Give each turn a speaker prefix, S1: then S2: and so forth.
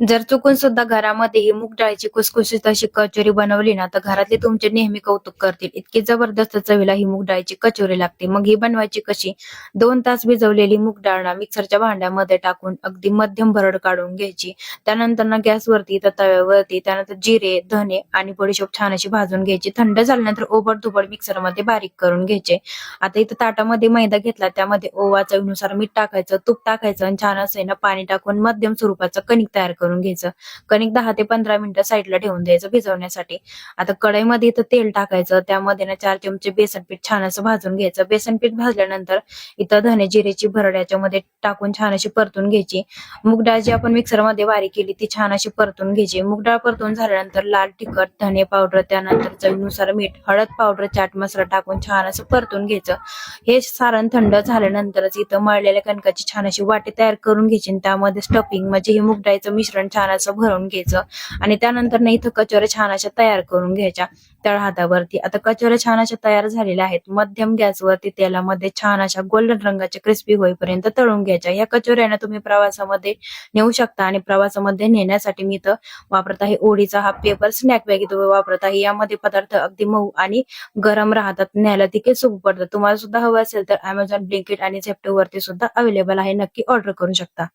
S1: जर चुकून सुद्धा घरामध्ये ही मूग डाळीची खुसखुशीत अशी कचोरी बनवली ना, तर घरातले तुमचे नेहमी कौतुक करतील. इतकी जबरदस्त चवीला ही मूग डाळीची कचोरी लागते. मग ही बनवायची कशी? 2 तास भिजवलेली मूग डाळ ना मिक्सरच्या भांड्यामध्ये टाकून अगदी मध्यम भरड काढून घ्यायची. त्यानंतर ना गॅसवरती तर तव्यावरती त्यानंतर जिरे, धने आणि बडीशोप छान अशी भाजून घ्यायची. थंड झाल्यानंतर ओबड-धोबड मिक्सरमध्ये बारीक करून घ्यायचे. आता इथं ताटामध्ये मैदा घेतला, त्यामध्ये ओवा, चवीनुसार मीठ टाकायचं, तूप टाकायचं आणि छान असं आहे ना पाणी टाकून मध्यम स्वरूपाचं कणिक तयार करून घ्यायचं. कणिक 10 ते 15 मिनिटं साईडला ठेवून द्यायचं भिजवण्यासाठी. आता कढईमध्ये इथं तेल टाकायचं. त्यामध्ये ना 4 चमचे बेसन पीठ छान असं भाजून घ्यायचं. बेसन पीठ भाजल्यानंतर इथं धने जिरेची भरड याच्यामध्ये टाकून छान अशी परतून घ्यायची. मूग डाळ जी आपण मिक्सरमध्ये बारीक केली ती छान अशी परतून घ्यायची. मूग डाळ परतून झाल्यानंतर लाल तिखट, धने पावडर, त्यानंतर चवीनुसार मीठ, हळद पावडर, चाट मसाला टाकून छान असं परतून घ्यायचं. हे सारण थंड झाल्यानंतरच इथं मळलेल्या कणकाची छान अशी वाटी तयार करून घ्यायची आणि त्यामध्ये स्टफिंग म्हणजे हे मूग डाळीचं मिश्रण छान असं भरून घ्यायचं आणि त्यानंतर ना इथं कचोऱ्या छान अशा तयार करून घ्यायच्या तळहातावरती. आता कचोऱ्या छान अशा तयार झालेल्या आहेत. मध्यम गॅसवरती तेलामध्ये छान अशा गोल्डन रंगाच्या क्रिस्पी होईपर्यंत तळून घ्यायच्या. या कचोऱ्याना तुम्ही प्रवासामध्ये नेऊ शकता आणि प्रवासामध्ये नेण्यासाठी मी इथं वापरत आहे ओळीचा हा पेपर स्नॅक बॅग इथं वापरत आहे. यामध्ये पदार्थ अगदी मऊ आणि गरम राहतात, न्यायला देखील सोपं पडतं. तुम्हाला सुद्धा हवं असेल तर Amazon, Blinkit आणि Zepto वरती सुद्धा अवेलेबल आहे. नक्की ऑर्डर करू शकता.